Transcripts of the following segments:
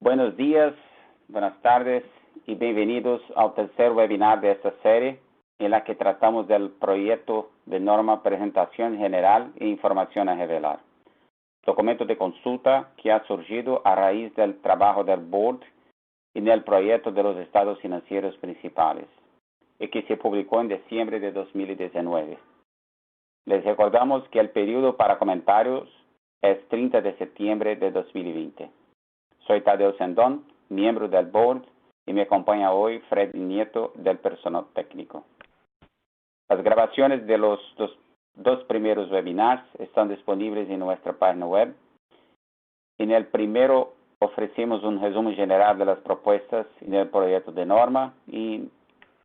Buenos días, buenas tardes y bienvenidos al tercer webinar de esta serie en la que tratamos del proyecto de norma presentación general e información a revelar. Documento de consulta que ha surgido a raíz del trabajo del Board en el proyecto de los estados financieros principales y que se publicó en diciembre de 2019. Les recordamos que el periodo para comentarios es 30 de septiembre de 2020. Soy Tadeo Sendón, miembro del Board, y me acompaña hoy Fred Nieto del personal técnico. Las grabaciones de los dos primeros webinars están disponibles en nuestra página web. En el primero ofrecemos un resumen general de las propuestas en el proyecto de norma y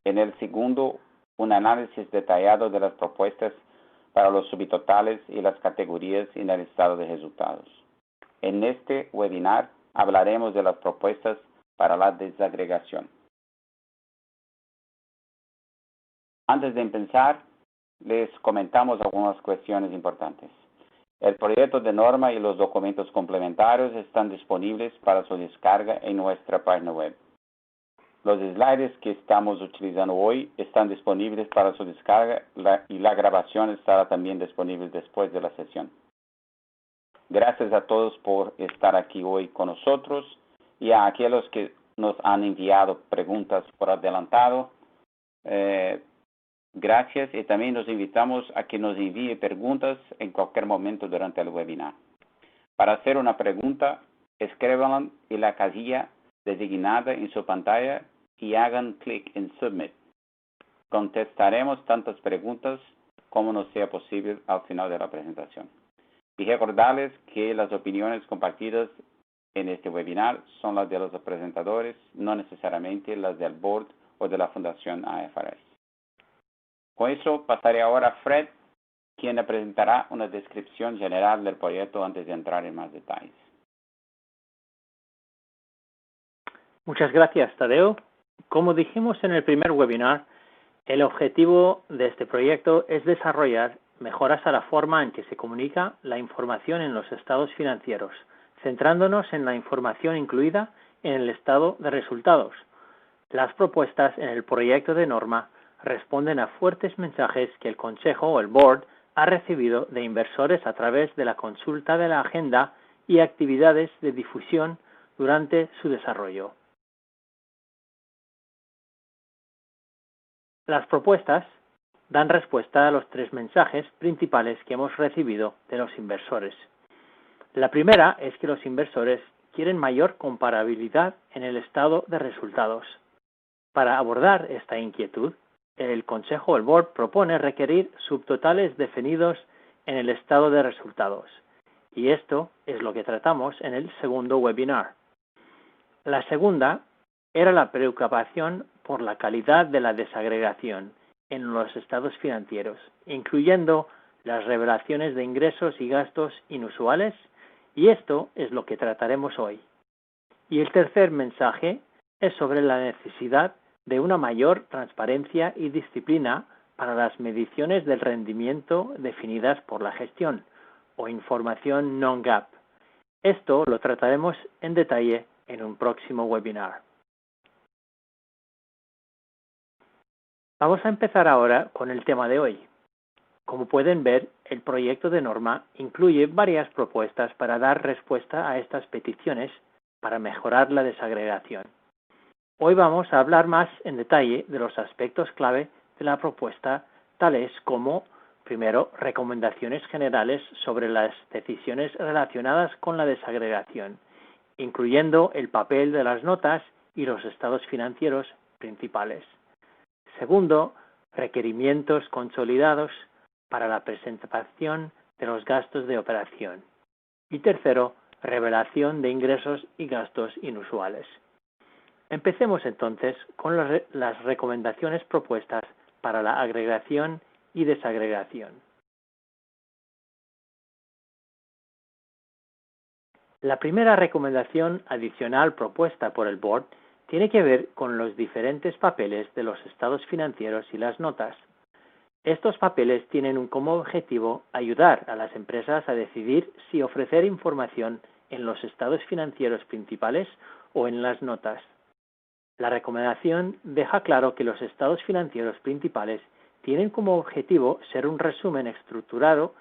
en el segundo un análisis detallado de las propuestas para los subtotales y las categorías en el estado de resultados. En este webinar hablaremos de las propuestas para la desagregación. Antes de empezar, les comentamos algunas cuestiones importantes. El proyecto de norma y los documentos complementarios están disponibles para su descarga en nuestra página web. Los slides que estamos utilizando hoy están disponibles para su descarga y la grabación estará también disponible después de la sesión. Gracias a todos por estar aquí hoy con nosotros y a aquellos que nos han enviado preguntas por adelantado. Gracias y también los invitamos a que nos envíe preguntas en cualquier momento durante el webinar. Para hacer una pregunta, escríbanla en la casilla designada en su pantalla y hagan clic en Submit. Contestaremos tantas preguntas como nos sea posible al final de la presentación. Y recordarles que las opiniones compartidas en este webinar son las de los presentadores, no necesariamente las del Board o de la Fundación AFRS. Con eso pasaré ahora a Fred, quien presentará una descripción general del proyecto antes de entrar en más detalles. Muchas gracias, Tadeo. Como dijimos en el primer webinar, el objetivo de este proyecto es desarrollar mejoras a la forma en que se comunica la información en los estados financieros, centrándonos en la información incluida en el estado de resultados. Las propuestas en el proyecto de norma responden a fuertes mensajes que el Consejo o el Board ha recibido de inversores a través de la consulta de la agenda y actividades de difusión durante su desarrollo. Las propuestas dan respuesta a los tres mensajes principales que hemos recibido de los inversores. La primera es que los inversores quieren mayor comparabilidad en el estado de resultados. Para abordar esta inquietud, el Consejo o el Board propone requerir subtotales definidos en el estado de resultados. Y esto es lo que tratamos en el segundo webinar. La segunda era la preocupación por la calidad de la desagregación en los estados financieros, incluyendo las revelaciones de ingresos y gastos inusuales, y esto es lo que trataremos hoy. Y el tercer mensaje es sobre la necesidad de una mayor transparencia y disciplina para las mediciones del rendimiento definidas por la gestión, o información non-GAAP. Esto lo trataremos en detalle en un próximo webinar. Vamos a empezar ahora con el tema de hoy. Como pueden ver, el proyecto de norma incluye varias propuestas para dar respuesta a estas peticiones para mejorar la desagregación. Hoy vamos a hablar más en detalle de los aspectos clave de la propuesta, tales como, primero, recomendaciones generales sobre las decisiones relacionadas con la desagregación, incluyendo el papel de las notas y los estados financieros principales. Segundo, requerimientos consolidados para la presentación de los gastos de operación. Y tercero, revelación de ingresos y gastos inusuales. Empecemos entonces con las recomendaciones propuestas para la agregación y desagregación. La primera recomendación adicional propuesta por el Board tiene que ver con los diferentes papeles de los estados financieros y las notas. Estos papeles tienen como objetivo ayudar a las empresas a decidir si ofrecer información en los estados financieros principales o en las notas. La recomendación deja claro que los estados financieros principales tienen como objetivo ser un resumen estructurado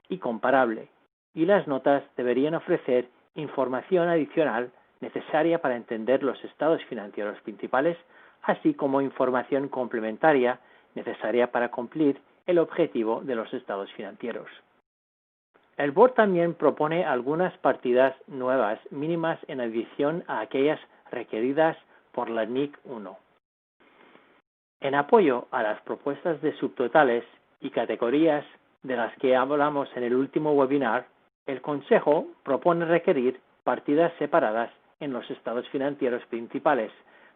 y comparable, y las notas deberían ofrecer información adicional necesaria para entender los estados financieros principales, así como información complementaria necesaria para cumplir el objetivo de los estados financieros. El Board también propone algunas partidas nuevas mínimas en adición a aquellas requeridas por la NIC 1. En apoyo a las propuestas de subtotales y categorías de las que hablamos en el último webinar, el Consejo propone requerir partidas separadas en los estados financieros principales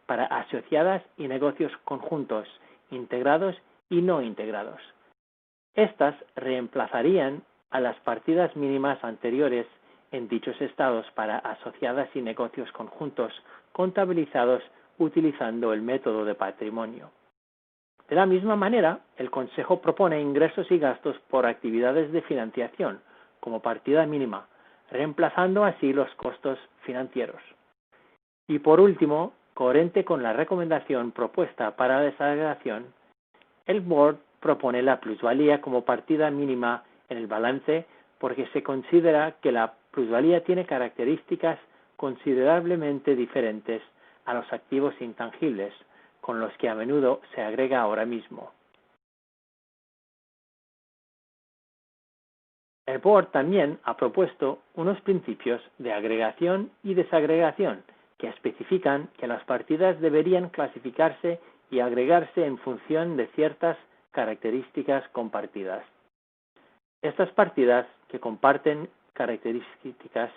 para asociadas y negocios conjuntos, integrados y no integrados. Estas reemplazarían a las partidas mínimas anteriores en dichos estados para asociadas y negocios conjuntos contabilizados utilizando el método de patrimonio. De la misma manera, el Consejo propone ingresos y gastos por actividades de financiación como partida mínima, reemplazando así los costos financieros. Y por último, coherente con la recomendación propuesta para la desagregación, el Board propone la plusvalía como partida mínima en el balance porque se considera que la plusvalía tiene características considerablemente diferentes a los activos intangibles, con los que a menudo se agrega ahora mismo. El Board también ha propuesto unos principios de agregación y desagregación que especifican que las partidas deberían clasificarse y agregarse en función de ciertas características compartidas. Estas partidas que comparten características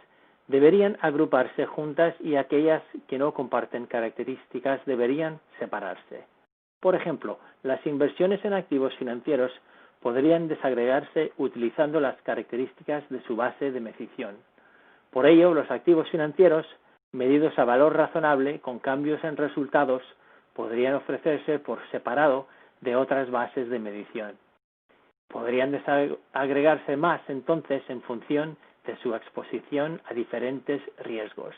deberían agruparse juntas y aquellas que no comparten características deberían separarse. Por ejemplo, las inversiones en activos financieros podrían desagregarse utilizando las características de su base de medición. Por ello, los activos financieros, medidos a valor razonable con cambios en resultados, podrían ofrecerse por separado de otras bases de medición. Podrían desagregarse más entonces en función de su exposición a diferentes riesgos.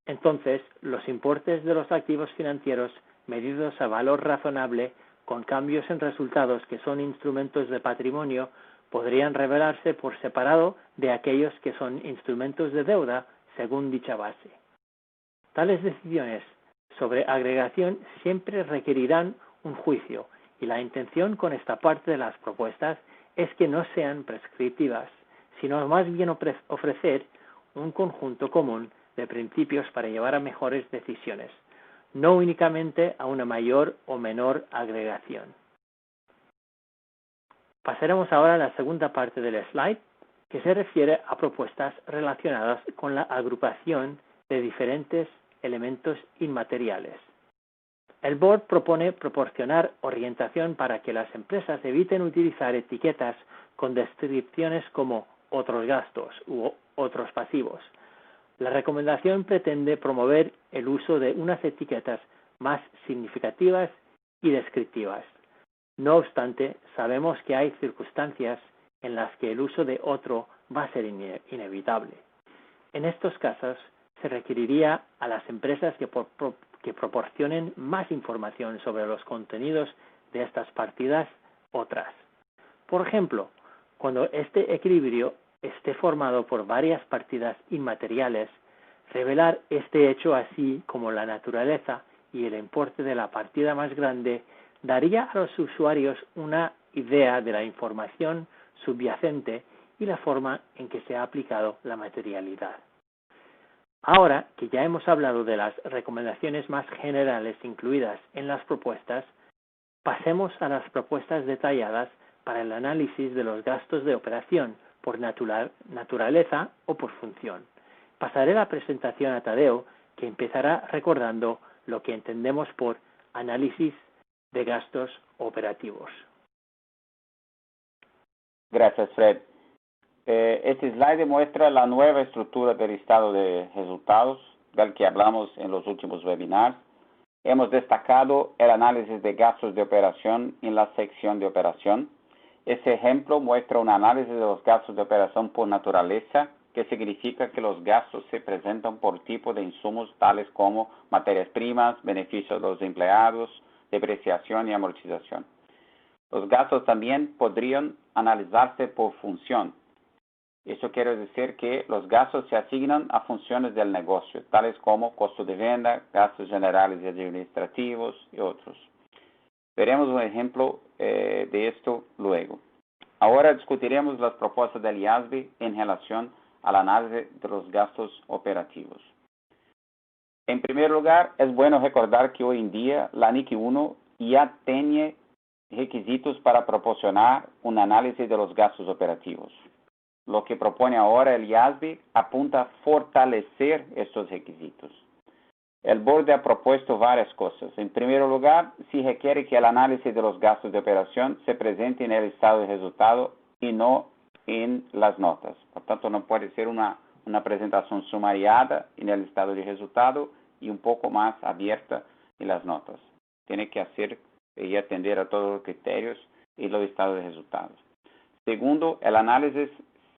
Entonces, los importes de los activos financieros medidos a valor razonable con cambios en resultados que son instrumentos de patrimonio podrían revelarse por separado de aquellos que son instrumentos de deuda según dicha base. Tales decisiones sobre agregación siempre requerirán un juicio y la intención con esta parte de las propuestas es que no sean prescriptivas, sino más bien ofrecer un conjunto común de principios para llevar a mejores decisiones, no únicamente a una mayor o menor agregación. Pasaremos ahora a la segunda parte del slide, que se refiere a propuestas relacionadas con la agrupación de diferentes elementos inmateriales. El Board propone proporcionar orientación para que las empresas eviten utilizar etiquetas con descripciones como otros gastos u otros pasivos. La recomendación pretende promover el uso de unas etiquetas más significativas y descriptivas. No obstante, sabemos que hay circunstancias en las que el uso de otro va a ser inevitable. En estos casos, se requeriría a las empresas que proporcionen más información sobre los contenidos de estas partidas otras. Por ejemplo, cuando este equilibrio esté formado por varias partidas inmateriales, revelar este hecho así como la naturaleza y el importe de la partida más grande daría a los usuarios una idea de la información subyacente y la forma en que se ha aplicado la materialidad. Ahora que ya hemos hablado de las recomendaciones más generales incluidas en las propuestas, pasemos a las propuestas detalladas para el análisis de los gastos de operación por naturaleza o por función. Pasaré la presentación a Tadeo, que empezará recordando lo que entendemos por análisis de gastos operativos. Gracias, Fred. Este slide muestra la nueva estructura del estado de resultados del que hablamos en los últimos webinars. Hemos destacado el análisis de gastos de operación en la sección de operación. Este ejemplo muestra un análisis de los gastos de operación por naturaleza que significa que los gastos se presentan por tipo de insumos tales como materias primas, beneficios de los empleados, depreciación y amortización. Los gastos también podrían analizarse por función. Eso quiere decir que los gastos se asignan a funciones del negocio, tales como costo de venta, gastos generales y administrativos y otros. Veremos un ejemplo de esto luego. Ahora discutiremos las propuestas del IASB en relación al análisis de los gastos operativos. En primer lugar, es bueno recordar que hoy en día la NIC 1 ya tiene requisitos para proporcionar un análisis de los gastos operativos. Lo que propone ahora el IASB apunta a fortalecer estos requisitos. El borde ha propuesto varias cosas. En primer lugar, se requiere que el análisis de los gastos de operación se presente en el estado de resultado y no en las notas. Por tanto, no puede ser una presentación sumariada en el estado de resultado y un poco más abierta en las notas. Tiene que hacer y atender a todos los criterios y los estados de resultados. Segundo, el análisis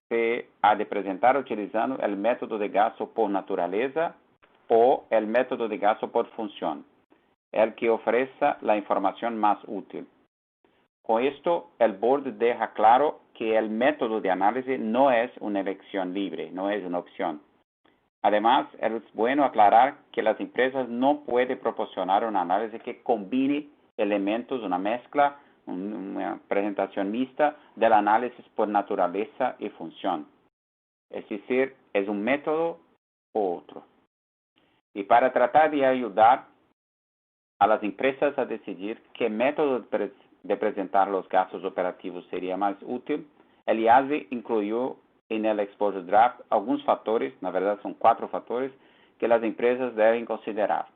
se ha de presentar utilizando el método de gasto por naturaleza o el método de gasto por función, el que ofrece la información más útil. Con esto, el board deja claro que el método de análisis no es una elección libre, no es una opción. Además, es bueno aclarar que las empresas no pueden proporcionar un análisis que combine elementos, una mezcla, una presentación mixta del análisis por naturaleza y función. Es decir, es un método u otro. Y para tratar de ayudar a las empresas a decidir qué método de presentar los gastos operativos sería más útil, el IASB incluyó en el Exposure Draft algunos factores, na verdad son 4 factores, que las empresas deben considerar.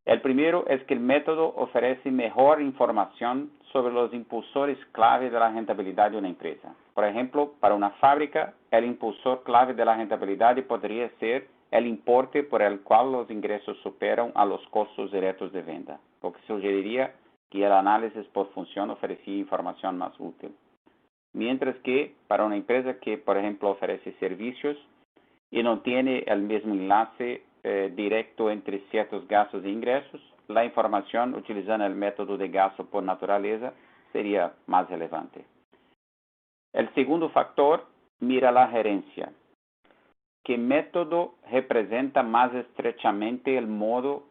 El primero es que el método ofrece mejor información sobre los impulsores clave de la rentabilidad de una empresa. Por ejemplo, para una fábrica, el impulsor clave de la rentabilidad podría ser el importe por el cual los ingresos superan a los costos directos de venta, lo que sugeriría que el análisis por función ofrecía información más útil. Mientras que para una empresa que, por ejemplo, ofrece servicios y no tiene el mismo enlace directo entre ciertos gastos e ingresos, la información utilizando el método de gasto por naturaleza sería más relevante. El segundo factor mira la gerencia. ¿Qué método representa más estrechamente el modo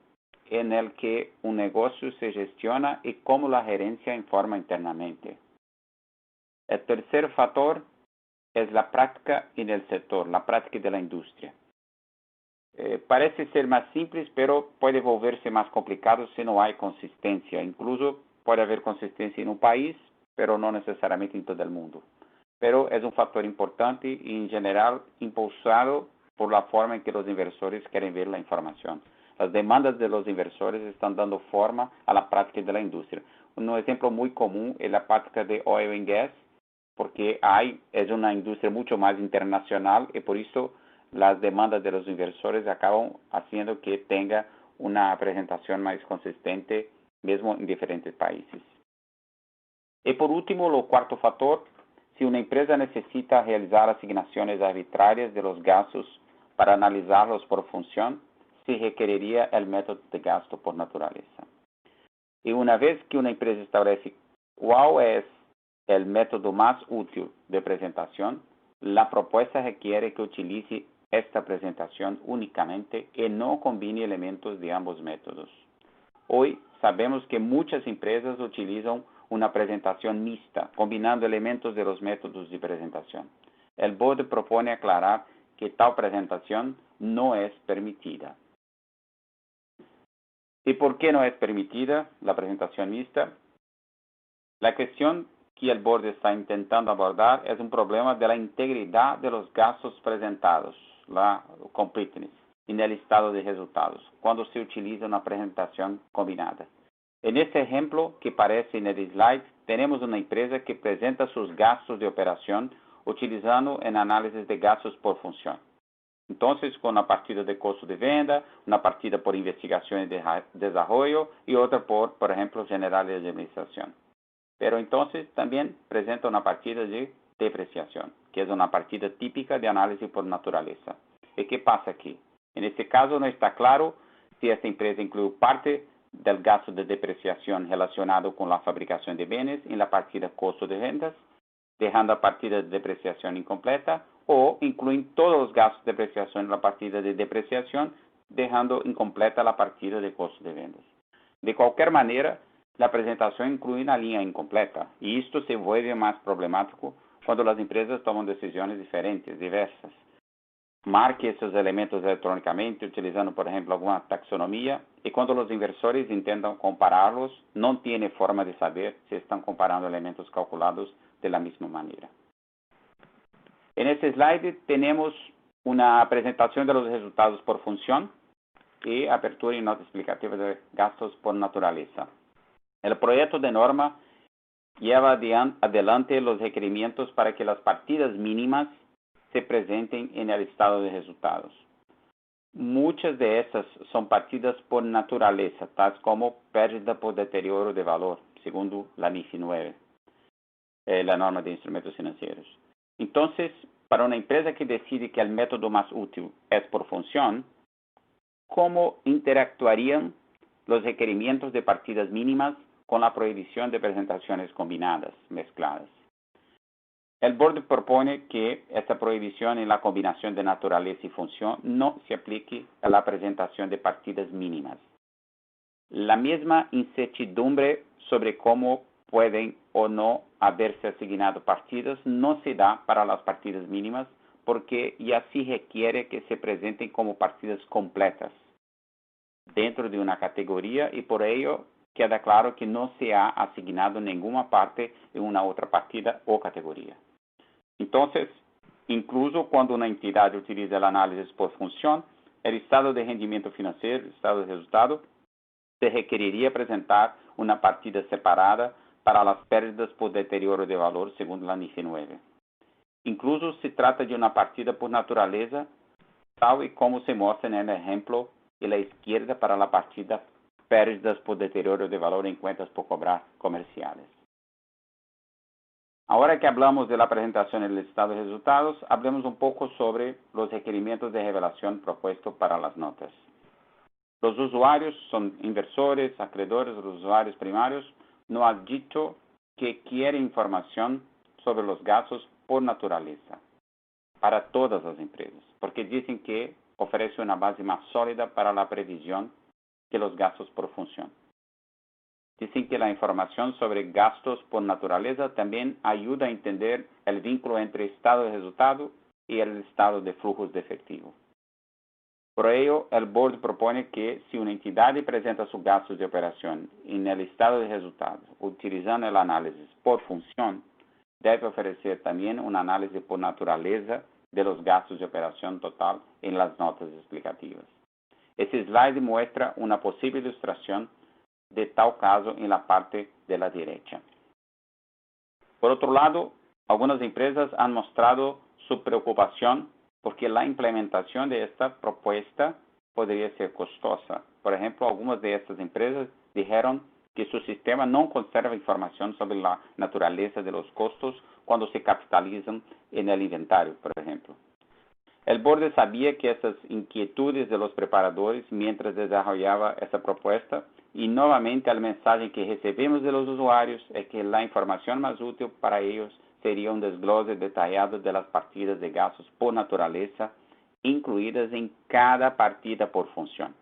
en el que un negocio se gestiona y cómo la gerencia informa internamente? El tercer factor es la práctica en el sector, la práctica de la industria. Parece ser más simple, pero puede volverse más complicado si no hay consistencia. Incluso puede haber consistencia en un país, pero no necesariamente en todo el mundo. Pero es un factor importante y en general impulsado por la forma en que los inversores quieren ver la información. Las demandas de los inversores están dando forma a la práctica de la industria. Un ejemplo muy común es la práctica de oil and gas, porque es una industria mucho más internacional y por eso las demandas de los inversores acaban haciendo que tenga una presentación más consistente, mismo en diferentes países. Y por último, el cuarto factor, si una empresa necesita realizar asignaciones arbitrarias de los gastos para analizarlos por función, se requeriría el método de gasto por naturaleza. Y una vez que una empresa establece cuál es el método más útil de presentación, la propuesta requiere que utilice esta presentación únicamente y no combine elementos de ambos métodos. Hoy sabemos que muchas empresas utilizan una presentación mixta, combinando elementos de los métodos de presentación. El board propone aclarar que tal presentación no es permitida. ¿Y por qué no es permitida la presentación mixta? La cuestión que el board está intentando abordar es un problema de la integridad de los gastos presentados, la completeness, en el estado de resultados, cuando se utiliza una presentación combinada. En este ejemplo que aparece en el slide, tenemos una empresa que presenta sus gastos de operación utilizando el análisis de gastos por función. Entonces, con una partida de costo de venta, una partida por investigación y desarrollo y otra por ejemplo, general de administración. Pero entonces también presenta una partida de depreciación, que es una partida típica de análisis por naturaleza. ¿Y qué pasa aquí? En este caso no está claro si esta empresa incluye parte del gasto de depreciación relacionado con la fabricación de bienes en la partida costo de ventas, dejando la partida de depreciación incompleta, o incluyen todos los gastos de depreciación en la partida de depreciación, dejando incompleta la partida de costo de ventas. De cualquier manera, la presentación incluye una línea incompleta, y esto se vuelve más problemático cuando las empresas toman decisiones diferentes, diversas. Marque esses elementos electronicamente, utilizando, por ejemplo, alguna taxonomía, y cuando los inversores intentan compararlos, no tiene forma de saber si están comparando elementos calculados de la misma manera. En este slide tenemos una presentación de los resultados por función y apertura y nota explicativa de gastos por naturaleza. El proyecto de norma lleva adelante los requerimientos para que las partidas mínimas se presenten en el estado de resultados. Muchas de estas son partidas por naturaleza, tales como pérdida por deterioro de valor, según la NIF 9, la norma de instrumentos financieros. Entonces, para una empresa que decide que el método más útil es por función, ¿cómo interactuarían los requerimientos de partidas mínimas con la prohibición de presentaciones combinadas, mezcladas? El board propone que esta prohibición en la combinación de naturaleza y función no se aplique a la presentación de partidas mínimas. La misma incertidumbre sobre cómo pueden o no haberse asignado partidas no se da para las partidas mínimas porque ya sí requiere que se presenten como partidas completas dentro de una categoría y por ello queda claro que no se ha asignado ninguna parte en una otra partida o categoría. Entonces, incluso cuando una entidad utiliza el análisis por función, el estado de rendimiento financiero, el estado de resultado, se requeriría presentar una partida separada para las pérdidas por deterioro de valor según la NIF 9. Incluso se trata de una partida por naturaleza, tal y como se muestra en el ejemplo de la izquierda para la partida pérdidas por deterioro de valor en cuentas por cobrar comerciales. Ahora que hablamos de la presentación del estado de resultados, hablemos un poco sobre los requerimientos de revelación propuestos para las notas. Los usuarios son inversores, acreedores, los usuarios primarios, no han dicho que quieren información sobre los gastos por naturaleza para todas las empresas, porque dicen que ofrece una base más sólida para la previsión que los gastos por función. Dicen que la información sobre gastos por naturaleza también ayuda a entender el vínculo entre estado de resultado y el estado de flujos de efectivo. Por ello, el board propone que si una entidad presenta sus gastos de operación en el estado de resultado, utilizando el análisis por función, debe ofrecer también un análisis por naturaleza de los gastos de operación total en las notas explicativas. Este slide muestra una posible ilustración de tal caso en la parte de la derecha. Por otro lado, algunas empresas han mostrado su preocupación porque la implementación de esta propuesta podría ser costosa. Por ejemplo, algunas de estas empresas dijeron que su sistema no conserva información sobre la naturaleza de los costos cuando se capitalizan en el inventario, por ejemplo. El board sabía que estas inquietudes de los preparadores mientras desarrollaba esta propuesta y nuevamente el mensaje que recibimos de los usuarios es que la información más útil para ellos sería un desglose detallado de las partidas de gastos por naturaleza incluidas en cada partida por función.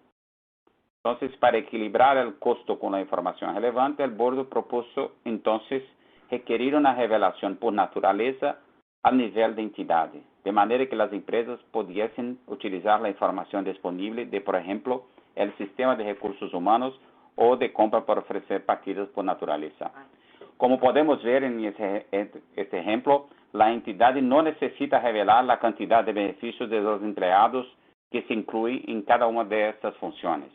Entonces, para equilibrar el costo con la información relevante, el board propuso entonces requerir una revelación por naturaleza al nivel de entidad, de manera que las empresas pudiesen utilizar la información disponible de, por ejemplo, el sistema de recursos humanos o de compra para ofrecer partidas por naturaleza. Como podemos ver en este ejemplo, la entidad no necesita revelar la cantidad de beneficios de los empleados que se incluyen en cada una de estas funciones.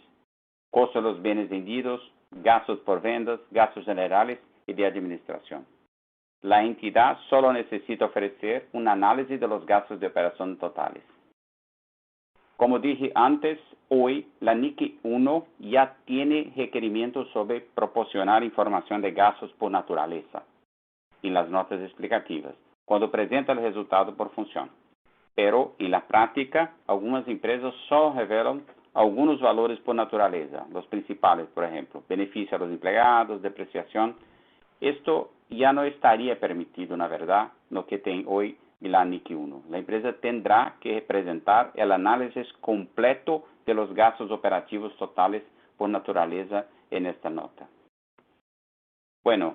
Costo de los bienes vendidos, gastos por ventas, gastos generales y de administración. La entidad solo necesita ofrecer un análisis de los gastos de operación totales. Como dije antes, hoy la NIC 1 ya tiene requerimientos sobre proporcionar información de gastos por naturaleza en las notas explicativas, cuando presenta el resultado por función. Pero, en la práctica, algunas empresas solo revelan algunos valores por naturaleza, los principales, por ejemplo, beneficio a los empleados, depreciación. Esto ya no estaría permitido, na verdad, lo que tem hoy la NIC 1. La empresa tendrá que presentar el análisis completo de los gastos operativos totales por naturaleza en esta nota. Bueno,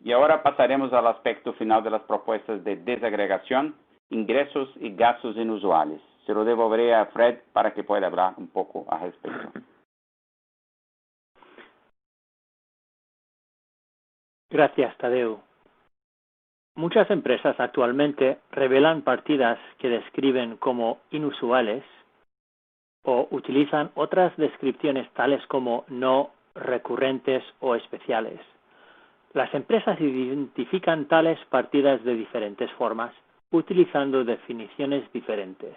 y ahora pasaremos al aspecto final de las propuestas de desagregación, ingresos y gastos inusuales. Se lo devolveré a Fred para que pueda hablar un poco al respecto. Gracias, Tadeu. Muchas empresas actualmente revelan partidas que describen como inusuales o utilizan otras descripciones tales como no recurrentes o especiales. Las empresas identifican tales partidas de diferentes formas, utilizando definiciones diferentes.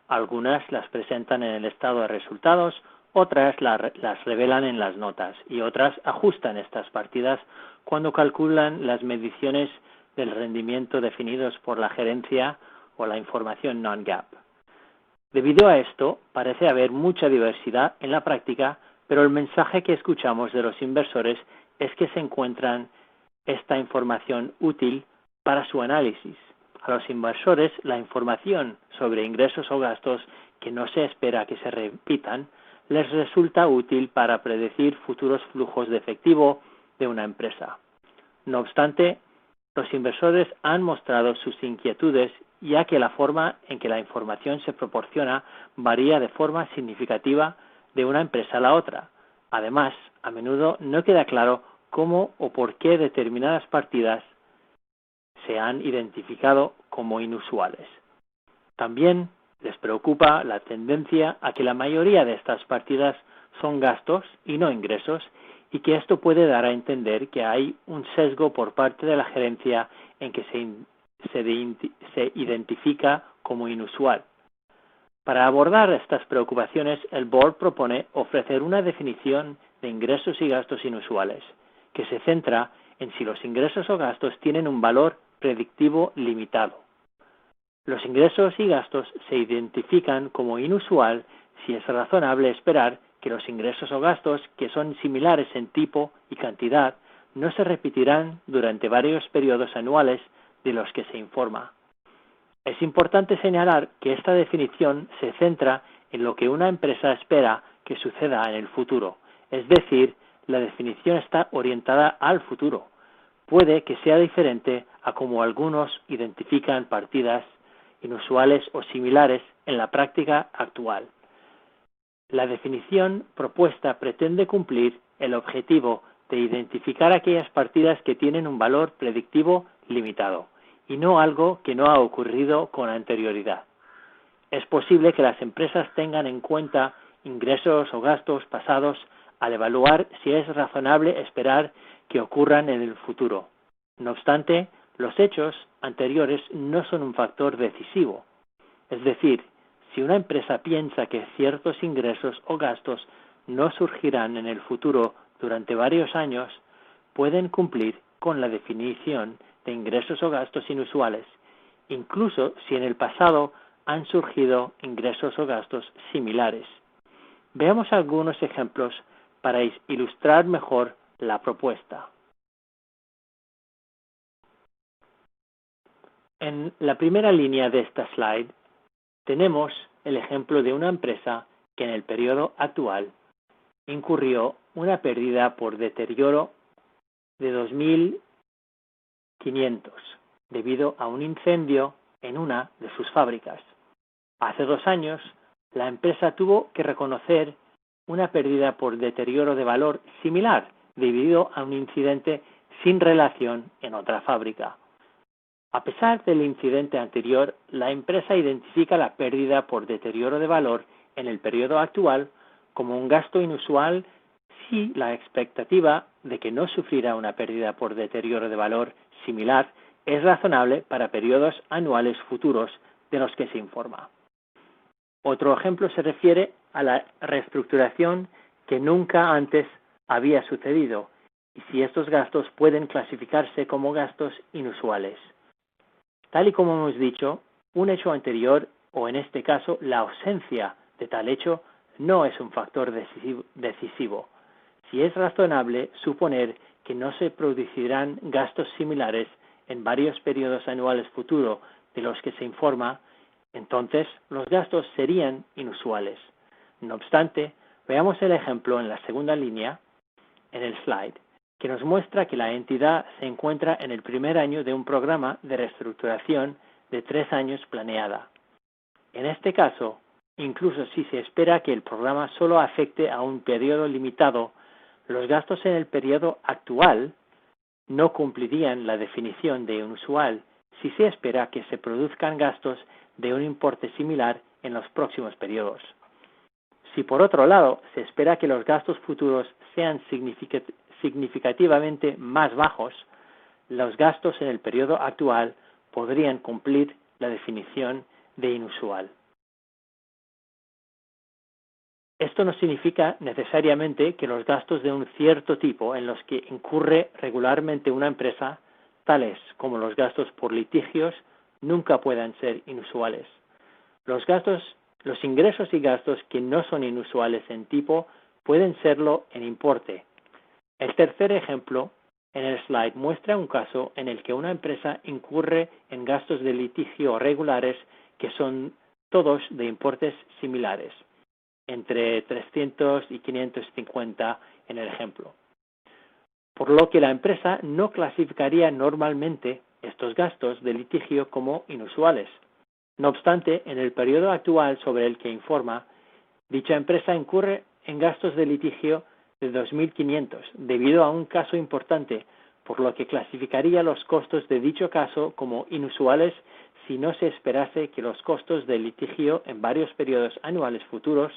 Algunas las presentan en el estado de resultados, otras las revelan en las notas y otras ajustan estas partidas cuando calculan las mediciones del rendimiento definidos por la gerencia o la información non-GAAP. Debido a esto, parece haber mucha diversidad en la práctica, pero el mensaje que escuchamos de los inversores es que se encuentran esta información útil para su análisis. A los inversores, la información sobre ingresos o gastos que no se espera que se repitan les resulta útil para predecir futuros flujos de efectivo de una empresa. No obstante, los inversores han mostrado sus inquietudes, ya que la forma en que la información se proporciona varía de forma significativa de una empresa a la otra. Además, a menudo no queda claro cómo o por qué determinadas partidas se han identificado como inusuales. También les preocupa la tendencia a que la mayoría de estas partidas son gastos y no ingresos, y que esto puede dar a entender que hay un sesgo por parte de la gerencia en que se identifica como inusual. Para abordar estas preocupaciones, el Board propone ofrecer una definición de ingresos y gastos inusuales, que se centra en si los ingresos o gastos tienen un valor predictivo limitado. Los ingresos y gastos se identifican como inusual si es razonable esperar que los ingresos o gastos, que son similares en tipo y cantidad, no se repetirán durante varios periodos anuales de los que se informa. Es importante señalar que esta definición se centra en lo que una empresa espera que suceda en el futuro, es decir, la definición está orientada al futuro. Puede que sea diferente a como algunos identifican partidas inusuales o similares en la práctica actual. La definición propuesta pretende cumplir el objetivo de identificar aquellas partidas que tienen un valor predictivo limitado y no algo que no ha ocurrido con anterioridad. Es posible que las empresas tengan en cuenta ingresos o gastos pasados al evaluar si es razonable esperar que ocurran en el futuro. No obstante, los hechos anteriores no son un factor decisivo. Es decir, si una empresa piensa que ciertos ingresos o gastos no surgirán en el futuro durante varios años, pueden cumplir con la definición de ingresos o gastos inusuales, incluso si en el pasado han surgido ingresos o gastos similares. Veamos algunos ejemplos para ilustrar mejor la propuesta. En la primera línea de esta slide tenemos el ejemplo de una empresa que en el periodo actual incurrió una pérdida por deterioro de 2.500 debido a un incendio en una de sus fábricas. Hace 2 años, la empresa tuvo que reconocer una pérdida por deterioro de valor similar debido a un incidente sin relación en otra fábrica. A pesar del incidente anterior, la empresa identifica la pérdida por deterioro de valor en el periodo actual como un gasto inusual si la expectativa de que no sufrirá una pérdida por deterioro de valor similar es razonable para periodos anuales futuros de los que se informa. Otro ejemplo se refiere a la reestructuración que nunca antes había sucedido y si estos gastos pueden clasificarse como gastos inusuales. Tal y como hemos dicho, un hecho anterior, o en este caso la ausencia de tal hecho, no es un factor decisivo. Si es razonable suponer que no se producirán gastos similares en varios periodos anuales futuros de los que se informa, entonces los gastos serían inusuales. No obstante, veamos el ejemplo en la segunda línea, en el slide, que nos muestra que la entidad se encuentra en el primer año de un programa de reestructuración de 3 años planeada. En este caso, incluso si se espera que el programa solo afecte a un periodo limitado, los gastos en el periodo actual no cumplirían la definición de inusual si se espera que se produzcan gastos de un importe similar en los próximos periodos. Si por otro lado se espera que los gastos futuros sean significativamente más bajos, los gastos en el periodo actual podrían cumplir la definición de inusual. Esto no significa necesariamente que los gastos de un cierto tipo en los que incurre regularmente una empresa, tales como los gastos por litigios, nunca puedan ser inusuales. Los ingresos y gastos que no son inusuales en tipo pueden serlo en importe. El tercer ejemplo en el slide muestra un caso en el que una empresa incurre en gastos de litigio regulares que son todos de importes similares, entre 300 y 550 en el ejemplo. Por lo que la empresa no clasificaría normalmente estos gastos de litigio como inusuales. No obstante, en el periodo actual sobre el que informa, dicha empresa incurre en gastos de litigio de 2.500 debido a un caso importante, por lo que clasificaría los costos de dicho caso como inusuales si no se esperase que los costos de litigio en varios periodos anuales futuros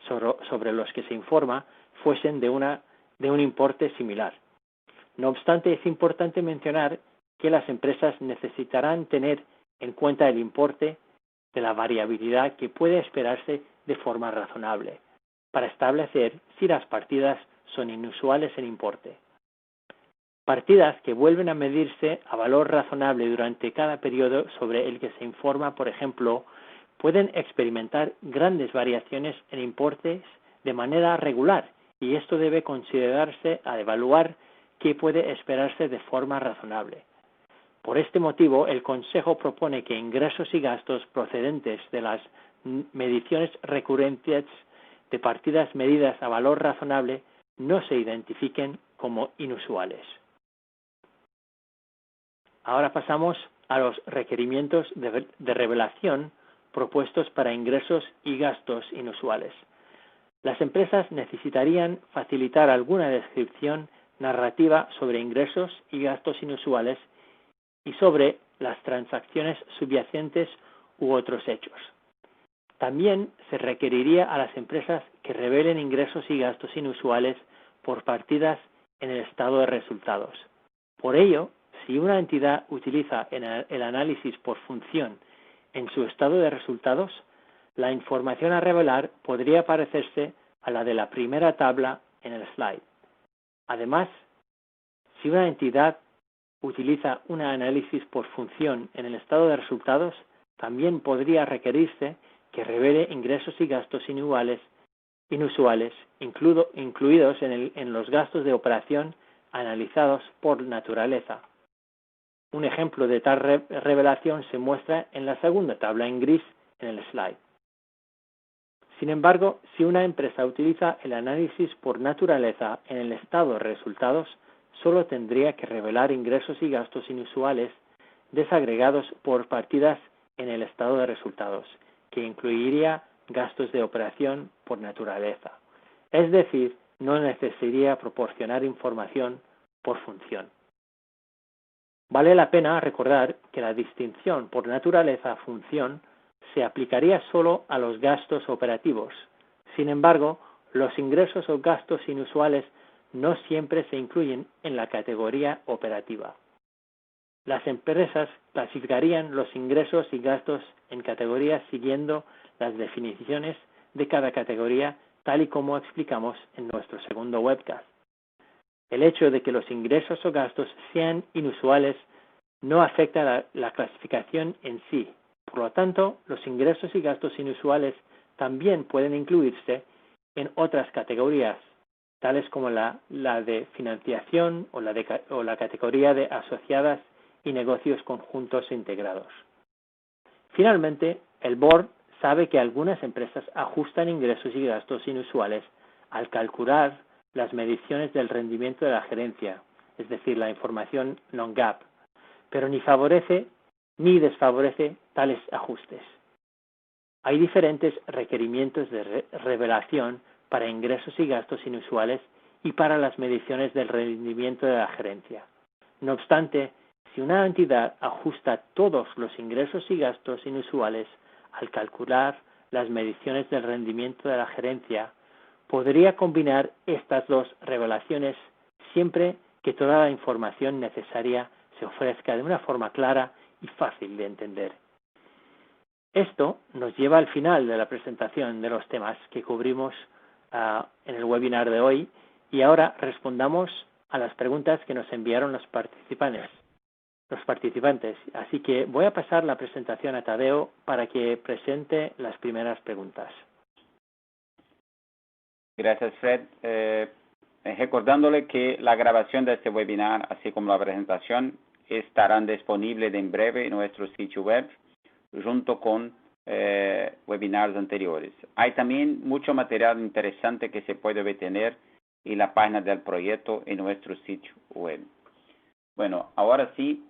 sobre los que se informa fuesen de un importe similar. No obstante, es importante mencionar que las empresas necesitarán tener en cuenta el importe de la variabilidad que puede esperarse de forma razonable para establecer si las partidas son inusuales en importe. Partidas que vuelven a medirse a valor razonable durante cada periodo sobre el que se informa, por ejemplo, pueden experimentar grandes variaciones en importes de manera regular, y esto debe considerarse al evaluar qué puede esperarse de forma razonable. Por este motivo, el Consejo propone que ingresos y gastos procedentes de las mediciones recurrentes de partidas medidas a valor razonable no se identifiquen como inusuales. Ahora pasamos a los requerimientos de revelación propuestos para ingresos y gastos inusuales. Las empresas necesitarían facilitar alguna descripción narrativa sobre ingresos y gastos inusuales y sobre las transacciones subyacentes u otros hechos. También se requeriría a las empresas que revelen ingresos y gastos inusuales por partidas en el estado de resultados. Por ello, si una entidad utiliza el análisis por función en su estado de resultados, la información a revelar podría parecerse a la de la primera tabla en el slide. Además, si una entidad utiliza un análisis por función en el estado de resultados, también podría requerirse que revele ingresos y gastos inusuales incluidos en los gastos de operación analizados por naturaleza. Un ejemplo de tal revelación se muestra en la segunda tabla en gris en el slide. Sin embargo, si una empresa utiliza el análisis por naturaleza en el estado de resultados, solo tendría que revelar ingresos y gastos inusuales desagregados por partidas en el estado de resultados, que incluiría gastos de operación por naturaleza. Es decir, no necesitaría proporcionar información por función. Vale la pena recordar que la distinción por naturaleza-función se aplicaría solo a los gastos operativos. Sin embargo, los ingresos o gastos inusuales no siempre se incluyen en la categoría operativa. Las empresas clasificarían los ingresos y gastos en categorías siguiendo las definiciones de cada categoría, tal y como explicamos en nuestro segundo webcast. El hecho de que los ingresos o gastos sean inusuales no afecta la clasificación en sí. Por lo tanto, los ingresos y gastos inusuales también pueden incluirse en otras categorías, tales como la de financiación o la categoría de asociadas y negocios conjuntos integrados. Finalmente, el Board sabe que algunas empresas ajustan ingresos y gastos inusuales al calcular las mediciones del rendimiento de la gerencia, es decir, la información non-GAAP, pero ni favorece ni desfavorece tales ajustes. Hay diferentes requerimientos de revelación para ingresos y gastos inusuales y para las mediciones del rendimiento de la gerencia. No obstante, si una entidad ajusta todos los ingresos y gastos inusuales al calcular las mediciones del rendimiento de la gerencia, podría combinar estas dos revelaciones siempre que toda la información necesaria se ofrezca de una forma clara y fácil de entender. Esto nos lleva al final de la presentación de los temas que cubrimos en el webinar de hoy y ahora respondamos a las preguntas que nos enviaron los participantes. Así que voy a pasar la presentación a Tadeo para que presente las primeras preguntas. Gracias, Fred. Recordándole que la grabación de este webinar, así como la presentación, estarán disponibles en breve en nuestro sitio web, junto con webinars anteriores. Hay también mucho material interesante que se puede obtener en la página del proyecto en nuestro sitio web. Bueno, ahora sí,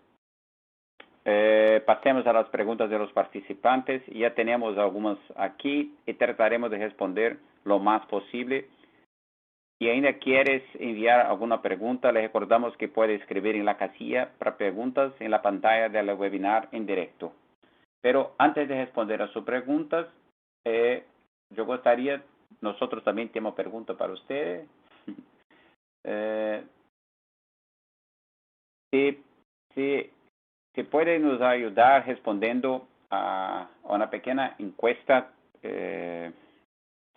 pasemos a las preguntas de los participantes. Ya tenemos algumas aquí y trataremos de responder lo más posible. Si ainda quieres enviar alguna pregunta, le recordamos que puede escribir en la casilla para preguntas en la pantalla del webinar en directo. Pero antes de responder a sus preguntas, yo gostaria, nosotros también tenemos preguntas para ustedes. Si puede nos ayudar respondiendo a una pequeña encuesta,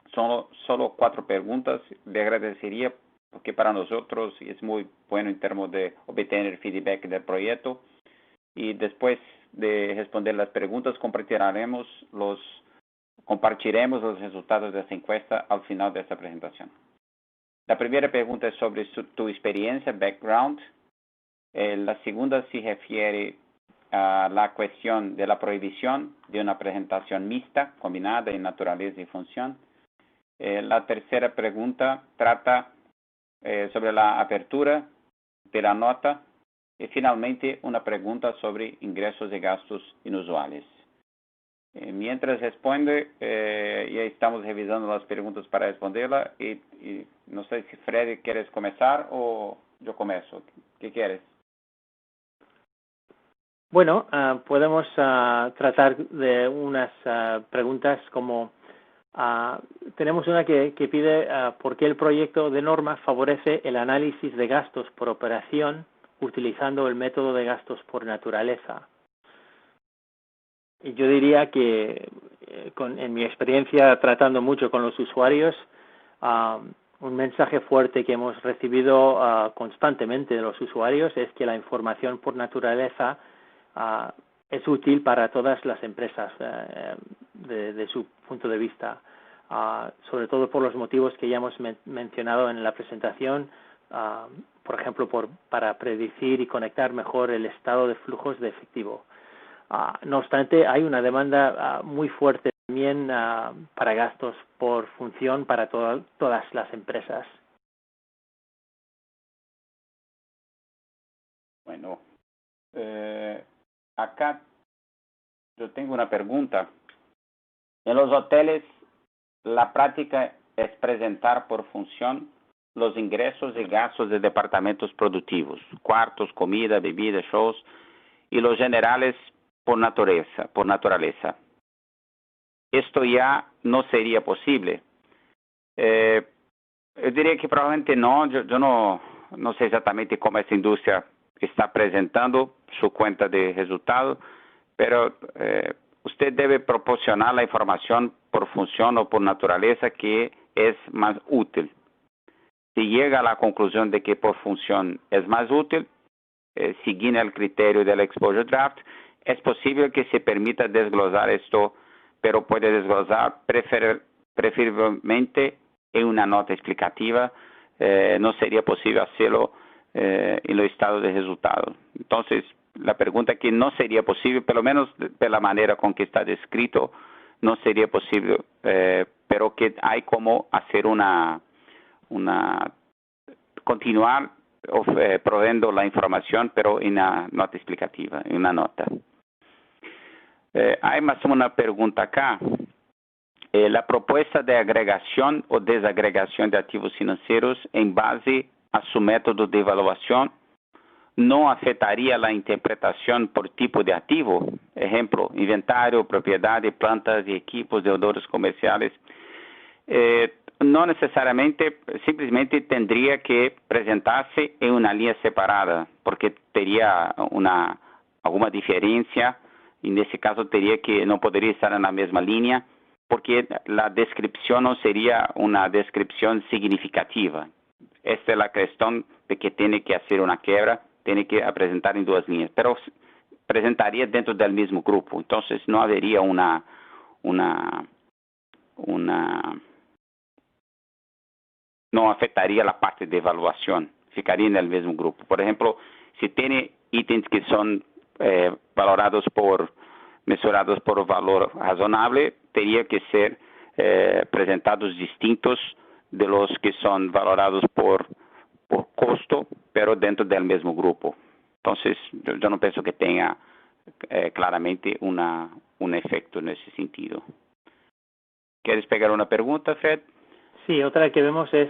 solo 4 preguntas, le agradecería porque para nosotros es muy bueno en términos de obtener feedback del proyecto. Y después de responder las preguntas, compartiremos los resultados de esta encuesta al final de esta presentación. La primera pregunta es sobre tu experiencia, background. La segunda se refiere a la cuestión de la prohibición de una presentación mixta, combinada en naturaleza y función. La tercera pregunta trata sobre la apertura de la nota. Y finalmente, una pregunta sobre ingresos y gastos inusuales. Mientras responde, ya estamos revisando las preguntas para responderla. Y no sé si Freddy quieres comenzar o yo comienzo. ¿Qué quieres? Bueno, podemos tratar de unas preguntas como tenemos una que pide por qué el proyecto de norma favorece el análisis de gastos por operación utilizando el método de gastos por naturaleza. Y yo diría que en mi experiencia tratando mucho con los usuarios, un mensaje fuerte que hemos recibido constantemente de los usuarios es que la información por naturaleza es útil para todas las empresas de su punto de vista, sobre todo por los motivos que ya hemos mencionado en la presentación, por ejemplo, para predecir y conectar mejor el estado de flujos de efectivo. No obstante, hay una demanda muy fuerte también para gastos por función para todas las empresas. Bueno, acá yo tengo una pregunta. En los hoteles, la práctica es presentar por función los ingresos y gastos de departamentos productivos, cuartos, comida, bebida, shows, y los generales por naturaleza. Esto ya no sería posible. Yo diría que probablemente no. Yo no sé exactamente cómo esta industria está presentando su cuenta de resultados, pero usted debe proporcionar la información por función o por naturaleza que es más útil. Si llega a la conclusión de que por función es más útil, siguiendo el criterio del exposure draft, es posible que se permita desglosar esto, pero puede desglosar preferiblemente en una nota explicativa. No sería posible hacerlo en los estados de resultados. Entonces, la pregunta que no sería posible, por lo menos de la manera con que está descrito, no sería posible, pero que hay como hacer continuar proveyendo la información, pero en una nota explicativa, en una nota. Hay más una pregunta acá. La propuesta de agregación o desagregación de activos financieros en base a su método de evaluación no afectaría la interpretación por tipo de activo. Ejemplo, inventario, propiedad de plantas y equipos, deudores comerciales. No necesariamente, simplemente tendría que presentarse en una línea separada, porque tendría alguna diferencia. En ese caso no podría estar en la misma línea, porque la descripción no sería una descripción significativa. Esta es la cuestión de que tiene que hacer una quiebra, tiene que presentar en dos líneas, pero presentaría dentro del mismo grupo. Entonces no habría no afectaría la parte de evaluación, ficaría en el mismo grupo. Por ejemplo, si tiene ítems que son mesurados por valor razonable, tendría que ser presentados distintos de los que son valorados por costo, pero dentro del mismo grupo. Entonces, yo no pienso que tenga claramente un efecto en ese sentido. ¿Quieres pegar una pregunta, Fred? Sí, otra que vemos es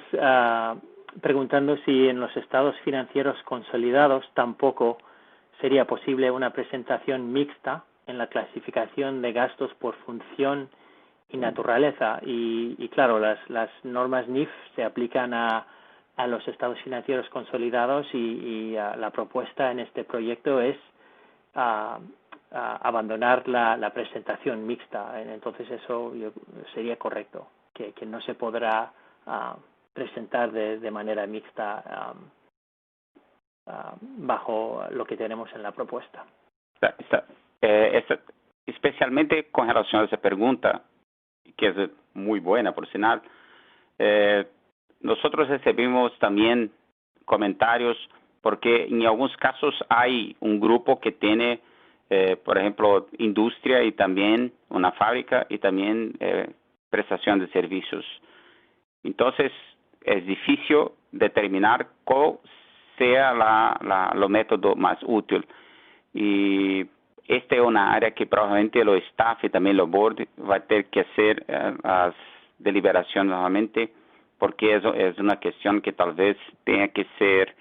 preguntando si en los estados financieros consolidados tampoco sería posible una presentación mixta en la clasificación de gastos por función y naturaleza. Y claro, las normas NIF se aplican a los estados financieros consolidados y la propuesta en este proyecto es abandonar la presentación mixta. Entonces eso sería correcto, que no se podrá presentar de manera mixta bajo lo que tenemos en la propuesta. Especialmente con relación a esa pregunta, que es muy buena por sinal, nosotros recibimos también comentarios porque en algunos casos hay un grupo que tiene, por ejemplo, industria y también una fábrica y también prestación de servicios. Entonces, es difícil determinar cuál sea lo método más útil. Y esta es una área que probablemente los staff y también los board va a tener que hacer las deliberaciones nuevamente, porque eso es una cuestión que tal vez tenga que ser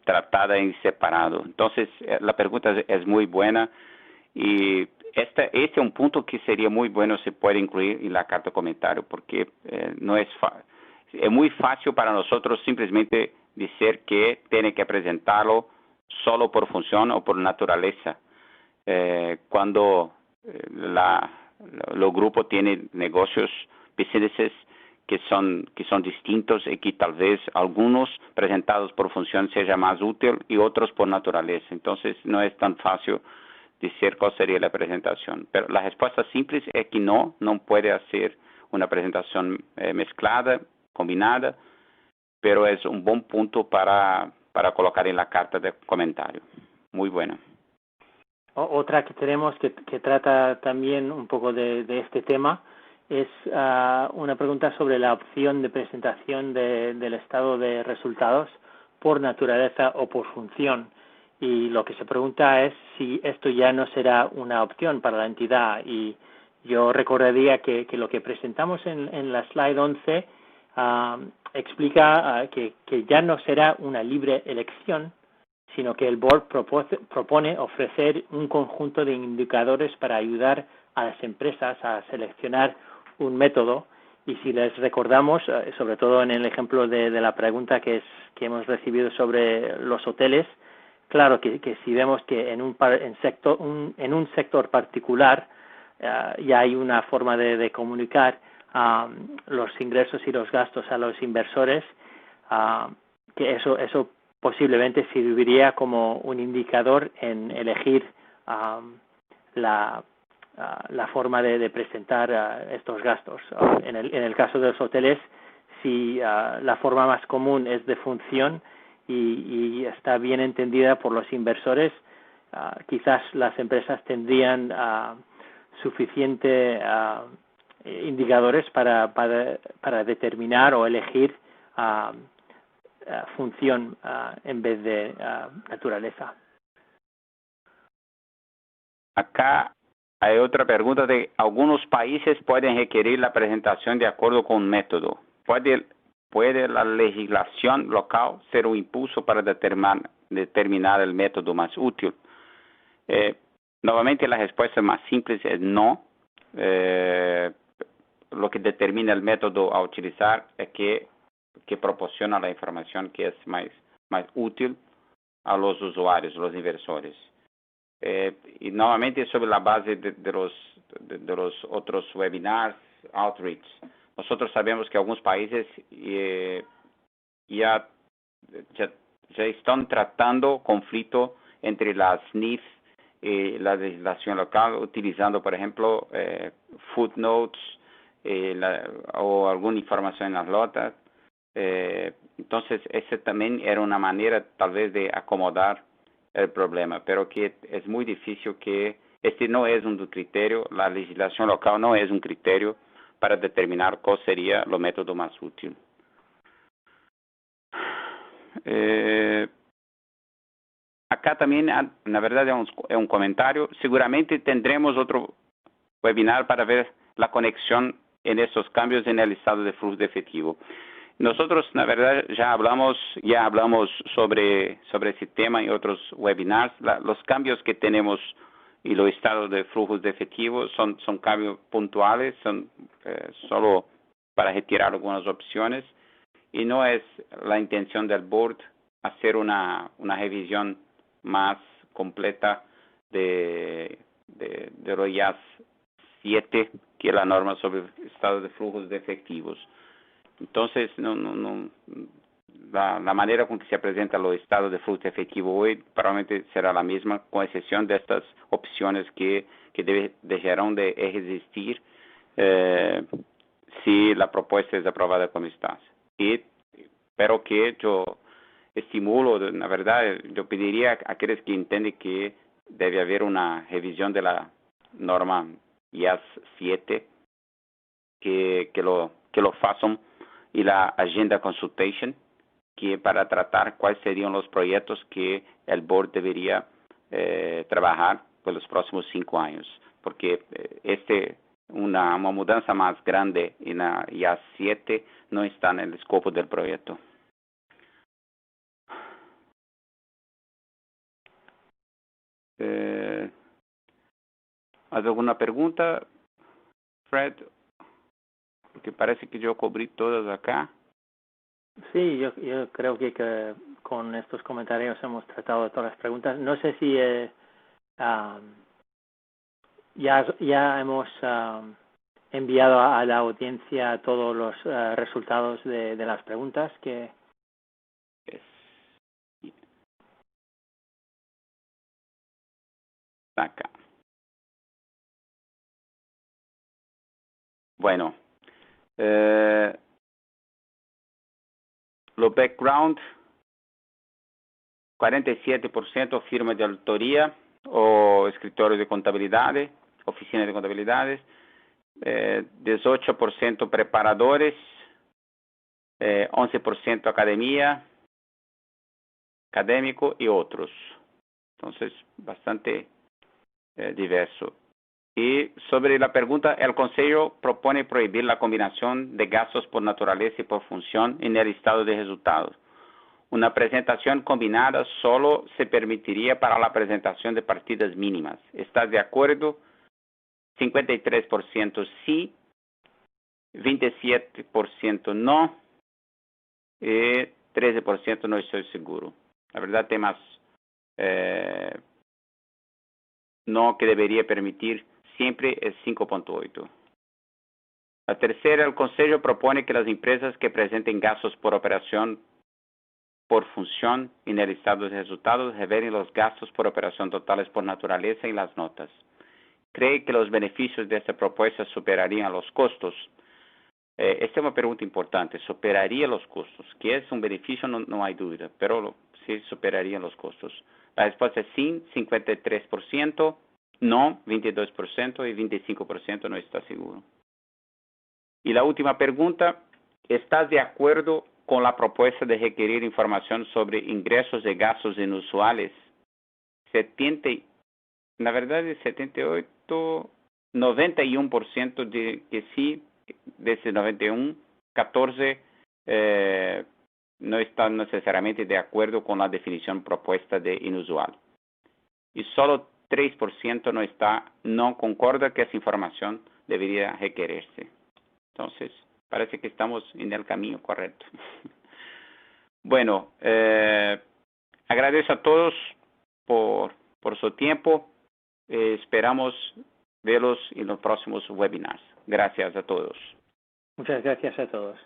tratada en separado. Entonces, la pregunta es muy buena y este es un punto que sería muy bueno si puede incluir en la carta de comentario, porque no es muy fácil para nosotros simplemente decir que tiene que presentarlo solo por función o por naturaleza. Cuando los grupos tienen negocios, businesses que son distintos y que tal vez algunos presentados por función sea más útil y otros por naturaleza. Entonces no es tan fácil decir cuál sería la presentación. Pero la respuesta simple es que no puede hacer una presentación mezclada, combinada, pero es un buen punto para colocar en la carta de comentario. Muy bueno. Otra que tenemos que trata también un poco de este tema es una pregunta sobre la opción de presentación del estado de resultados por naturaleza o por función. Y lo que se pregunta es si esto ya no será una opción para la entidad. Y yo recordaría que lo que presentamos en la slide 11 explica que ya no será una libre elección, sino que el board propone ofrecer un conjunto de indicadores para ayudar a las empresas a seleccionar un método. Y si les recordamos, sobre todo en el ejemplo de la pregunta que hemos recibido sobre los hoteles, claro que si vemos que en un sector particular ya hay una forma de comunicar los ingresos y los gastos a los inversores, que eso posiblemente serviría como un indicador en elegir la forma de presentar estos gastos. En el caso de los hoteles, si la forma más común es de función y está bien entendida por los inversores, quizás las empresas tendrían suficiente indicadores para determinar o elegir función en vez de naturaleza. Acá hay otra pregunta de algunos países pueden requerir la presentación de acuerdo con un método. ¿Puede la legislación local ser un impulso para determinar el método más útil? Nuevamente la respuesta más simple es no. Lo que determina el método a utilizar es que proporciona la información que es más útil a los usuarios, los inversores. Y nuevamente sobre la base de los otros webinars, outreach. Nosotros sabemos que algunos países ya están tratando conflicto entre las SNIF y la legislación local, utilizando, por ejemplo, footnotes o alguna información en las notas. Entonces, esa también era una manera tal vez de acomodar el problema, pero que es muy difícil que este no es un criterio, la legislación local no es un criterio para determinar cuál sería el método más útil. Acá también, na verdade, é um comentário. Seguramente tendremos outro webinar para ver la conexión en esos cambios en el estado de flujo de efectivo. Nosotros, na verdad, ya hablamos sobre ese tema en otros webinars. Los cambios que tenemos y los estados de flujos de efectivo son cambios puntuales, son solo para retirar algunas opciones, y no es la intención del board hacer una revisión más completa de los IAS 7, que es la norma sobre estado de flujos de efectivos. Entonces, la manera con que se presentan los estados de flujo de efectivo hoy probablemente será la misma, con excepción de estas opciones que dejarán de existir si la propuesta es aprobada como está. Pero que yo estimulo, la verdad, yo pediría a aquellos que entienden que debe haber una revisión de la norma IAS 7, que lo hagan, y la agenda consultation, que para tratar cuáles serían los proyectos que el board debería trabajar por los próximos 5 años, porque una mudanza más grande en la IAS 7 no está en el escopo del proyecto. ¿Hay alguna pregunta, Fred? Porque parece que yo cubrí todas acá. Sí, yo creo que con estos comentarios hemos tratado de todas las preguntas. No sé si ya hemos enviado a la audiencia todos los resultados de las preguntas que... Acá. Bueno, lo background, 47% firma de auditoría o escritorios de contabilidad, oficinas de contabilidades, 18% preparadores, 11% académico y otros. Entonces, bastante diverso. Y sobre la pregunta, el Consejo propone prohibir la combinación de gastos por naturaleza y por función en el estado de resultados. Una presentación combinada solo se permitiría para la presentación de partidas mínimas. ¿Estás de acuerdo? 53% sí, 27% no, y 13% no estoy seguro. La verdad, temas no que debería permitir siempre es 5.8. La tercera, el Consejo propone que las empresas que presenten gastos por operación por función en el estado de resultados revelen los gastos por operación totales por naturaleza en las notas. ¿Cree que los beneficios de esta propuesta superarían los costos? Esta es una pregunta importante. ¿Superaría los costos? Que es un beneficio, no hay duda, pero sí superarían los costos. La respuesta es sí, 53%, no, 22% y 25% no está seguro. Y la última pregunta, ¿estás de acuerdo con la propuesta de requerir información sobre ingresos y gastos inusuales? La verdad es 91% de que sí, de ese 91, 14 no están necesariamente de acuerdo con la definición propuesta de inusual. Y solo 3% no concorda que esa información debería requerirse. Entonces, parece que estamos en el camino correcto. Bueno, agradezco a todos por su tiempo. Esperamos verlos en los próximos webinars. Gracias a todos. Muchas gracias a todos.